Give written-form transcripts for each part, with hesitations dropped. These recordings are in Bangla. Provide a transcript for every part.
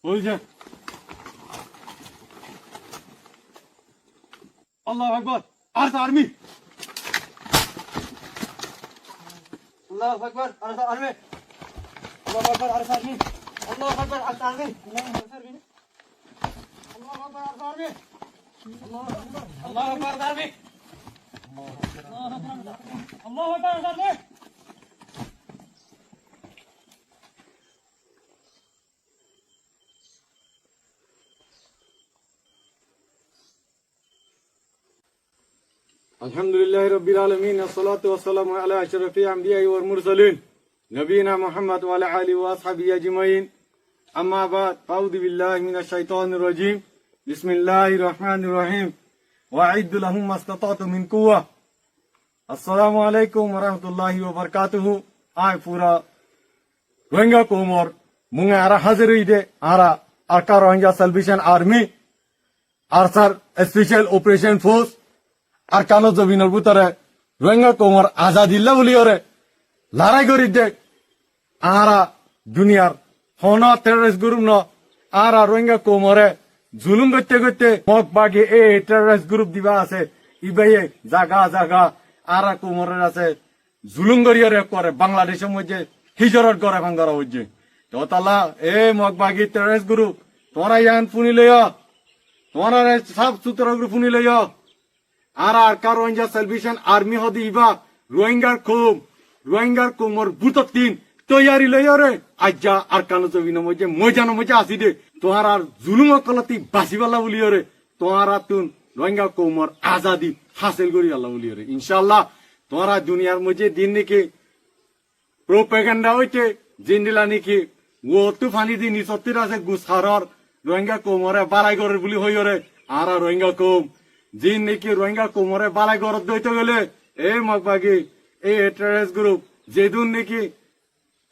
ওই যে আল্লাহু আকবার আর্মি আল্লাহু আকবার আর্মি আল্লাহু আকবার আর্মি আল্লাহু আকবার আর্মি আল্লাহু আকবার আর্মি আল্লাহু আকবার আর্মি আল্লাহু আকবার আর্মি আলহামদুলিল্লাহি রাব্বিল আলামিন আসসালাতু ওয়াসসালামু আলা আশরাফিল আমবিয়াই ওয়াল মুরসালিন নবিয়িনা মুহাম্মদ ওয়া আলা আলিহি ওয়া আসহাবিহি আজমাইন আম্মা বাদ আউযু বিল্লাহি মিনাশ শাইতানির রাজিম বিসমিল্লাহির রহমানির রহিম ওয়া আইদ্দু লাহুম মাসতাতাতু মিন কুওয়া আসসালামু আলাইকুম ওয়া রাহমাতুল্লাহি ওয়া বারাকাতুহু আই পুরা রোহিঙ্গা কোমর মুঙ্গা আরা হাজির হইদে আরা আরকা রোহিঙ্গা সালভেশন আর্মি আরসার স্পেশাল অপারেশন ফোর্স আর কালো জমিনের ভিতরে রোহিঙ্গা কোমর আজাদিল্লা বলি ওরে লড়াই করি দেখ আরা দুনিয়ার হন টেররিস্ট গ্রুপ ন আরা রোহিঙ্গা কোমরে জুলুম করতে করতে মগ বাগে এ টেররিস্ট গ্রুপ দিবা আছে ইবাইয়ে জাগা জাগা আরা কোমরের আছে জুলুম করিয়ারে করে বাংলাদেশের মধ্যে হিজরত করে ভাঙ্গারা হচ্ছে তো তালা এ মগ বাগি টেররিস্ট গ্রুপ তোরা ইয়ান ফুনি লইয়া তোরা সব সূত্র গ্রুপ ফুনি লইয়া আর আরকা রোহিঙ্গা সালভেশন আর্মি হদি ইবা রোহিঙ্গার কোমর বুততিন তৈয়ারি লইরে আজ্জা আরকানো জবিন মজে মজানো মজা আসি দে তোহার আর জুলুম কলতি বাসিবাল্লা বলিয়রে তোহার তুন রোহিঙ্গা কোমর আজাদি হাসিল করি আল্লাহ বলিয়রে ইনশাআল্লাহ তোহারা দুনিয়ার মধ্যে দিন নাকি প্রোপাগান্ডা হইতে জিন্দিলা নাকি ও তুফানি দিন সত্যির আছে গুসারর রোহিঙ্গা কোমরে বালাই করে বলি হইরে আর রোহিঙ্গা কোম জিন নাকি রোহিঙ্গা কোমরে বালাই গরত দইতে গেলে এই মগবাগি এই টেররিস্ট গ্রুপ যেদুন নাকি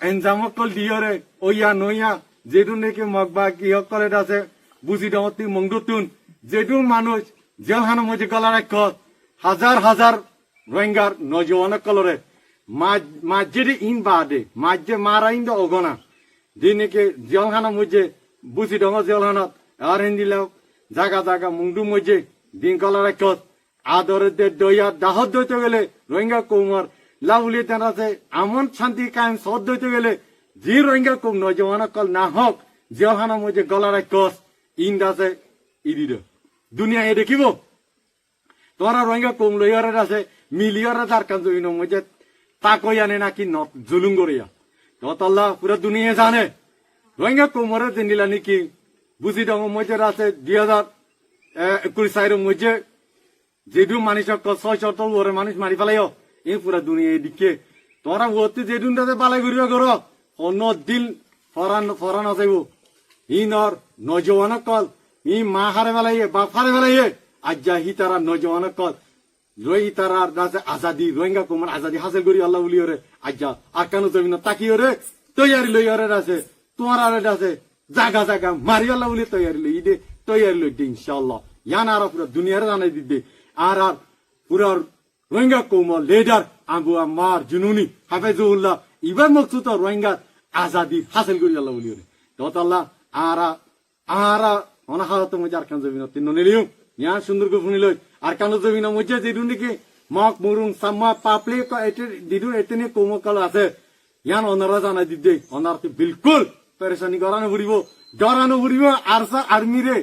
এনজামকল দিয়রে ওইয়া নইয়া যেদুন নাকি মগবাগি হকলে আছে বুঝি দমতি মংদুতুন যেদুন মানুষ জেলখানা মধ্যে গলা রাখ হাজার হাজার রোহিঙ্গার নজওয়ান কলরে মাঝে ইন বাদে মাঝে মারা ইন অগনা যে নাকি জেলখানা মধ্যে বুঝি দম জেলখানা আর হিন্দিলাও জাগা জাগা মুংদু মধ্যে দিন কলা রাখ আদর দইয়া দাহত দইতে গেলে রোহিঙ্গা কোমর লাউলি তেন আছে আমন শান্তি কায়েম সদ দইতে গেলে যে রোহিঙ্গা কোম নজওয়ান কল না হক জেলখানা মধ্যে গলা রাখ ইন্দ আছে ইদিদ দুনিয়া এ দেখিব তোরা রোহিঙ্গা কোম লইয়ারে আছে মিলিয়রে তার কান জমিন মধ্যে তাকই আনে নাকি জুলুম করিয়া তল্লা পুরা দুনিয়া জানে রোহিঙ্গা কোমরে দিলা নাকি বুঝি দম মধ্যে আছে 2021 সালের মধ্যে যেদু মানুষ 6 ওরে মানুষ মারি ফেলাইও এই পুরা দুনিয়া এদিকে তোরা ওতে যেদুন তাতে পালাই ঘুরিয়া কর অন্য দিন ফরান আসাইব ইনর নজওয়ান কল ই মা হারে ফেলাইয়ে বাপ হারে ফেলাইয়ে আজ্জা হি তারা নজওয়ান কল রই তারা আজাদি রোহিঙ্গা কোমর আজাদি হাসিল করি আল্লাহ বলি ওরে আজ্জা আরকানো জমিন তাকি ওরে তৈয়ারি লই ওরে আছে তোমার আরে আছে জাগা জাগা মারি আল্লাহ বলি তৈয়ারি লই দে তৈয়ারি লই দে ইনশাআল্লাহ ইয়ান আর পুরা দুনিয়ার জানাই দিতে আর পুরা রোহিঙ্গা কোমর লিডার আবু আম্মার জুনুনি হাফেজুল্লাহ ইবার মকসুদ রোহিঙ্গা আজাদি হাসিল করি আল্লাহ বলি ওরে তো আল্লাহ আর অনাহারত মধ্যে আর কান জমিন তিন নিলিও ইয়ান সুন্দর করে শুনি লই আর কান জমিন মধ্যে যেদুন নাকি মক মুরুং সাম্মা পাপলি দিদুন এতনে কোমকল আছে ইয়ান অনারা জানাই দিতে অনারতে বিলকুল পেরেশানি করানো ফুরিব ডরানো ফুরিব আরসা আর্মি রে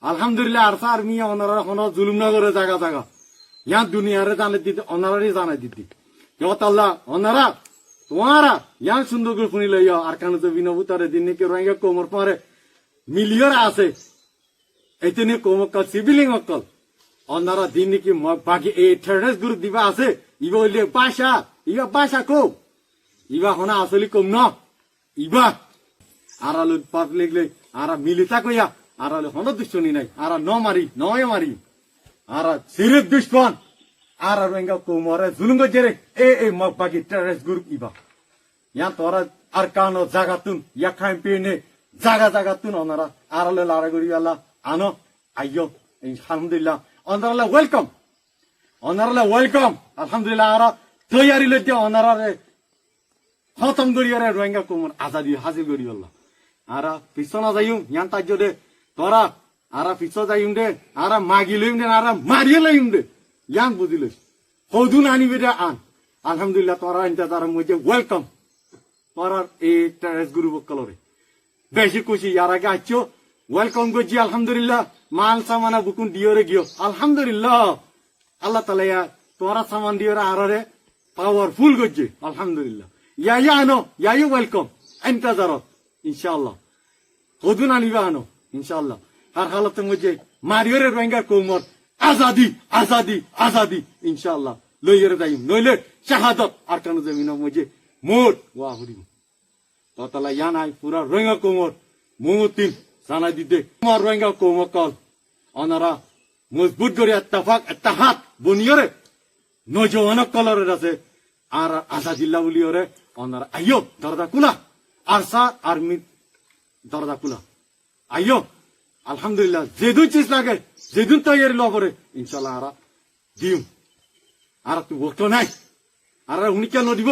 আলহামদুলিল্লাহ আরসা আর্মি অনারা হন জুলুম না করে জায়গা জায়গা ইয়ান দুনিয়ারে জানাই দিতে অনারারই জানাই দিতে আল্লাহ অনারা তোমারা ইয়ান সুন্দর করে শুনি লইয়া আর কান জমিন ভুতারে দিন নাকি রোহিঙ্গা কোমর পরে মিলিয়র আছে এতনে কোমকল সিভিলিং অকল অনারা দিন নাকি বাকি এই টেররিস্ট গ্রুপ দিবা আছে ইবা হইলে বাসা কো ইবা হনা আসলে কম ন ইবা আরালু পাপ লেগলে আরা মিলিতা কইয়া আরালু হন দুশ্মনী নাই আরা নয় মারি আরা সিরিপ দুশ্মন আর রোহিঙ্গা কোমরে জুলুম গজরে এ মগ বাকি টেররিস্ট গ্রুপ ইবা ইয়া তোরা আর কানো জাগাতুন ইয়া খাইম পেনে জাগাতুন অনারা আরালে লারা করি আল্লাহ আনো আইয়ো আলহামদুলিল্লাহ অনারা ওয়েলকাম আলহামদুলিল্লাহ আরা তৈয়ারি লইতে অনারা খতম করি রোহিঙ্গা কোমর আজাদি হাসিল করি আল্লাহ আরা পিছনা যাইম ইয়ান তাজ্য দে তোরা আরা পিছ যাইম দে আরা মাগি লইম দে আরা মারিয়ে লইম দে ইয়ান বুঝিলে হদুন আনিবে দে আন আলহামদুলিল্লাহ তোরা ইনতা তারা মধ্যে ওয়েলকাম তোরা এই টেরেস গুরু বকলরে বেশি খুশি ইয়ার আগে আছো ওয়েলকাম করছি আলহামদুলিল্লাহ মাল সামানা বুকুন দিওরে গিয়ে আলহামদুলিল্লাহ আল্লাহ তালা তোরা সামান দিওরে আরে পাওয়ারফুল করছে আলহামদুলিল্লাহ ইয়া আনো ইয়া ওয়েলকাম এন্টাজারত ইনশাআল্লাহ হদুন আনিবা আনো ইনশাআল্লাহ আর হালতের মধ্যে মারিওরে রোহিঙ্গা কৌমর আজাদি আজাদি আজাদি ইনশাআল্লাহ লইরে যাইম নইলে শাহাদত আর কানো জমিনের মধ্যে মোর ওয়া হরিম তালা ইয়া নাই পুরা রোহিঙ্গা কৌমর মুতিন জানাই দিতে তোমার রোহিঙ্গা কৌমর কল অনারা মজবুত করে এত্তাহাত বনিয়রে নজওয়ান কলরের আছে আর আজাদিল্লা বলিয়রে অনারা আইও দরজা কুলা আরসা আর্মি দরজা কুলা আইও আলহামদুলিল্লাহ যেদিন চিজ লাগে যেদিন তৈরি ল করে ইনশাল্লাহ আরা দিম আর তুই বলতো নাই আর উনি কেন দিব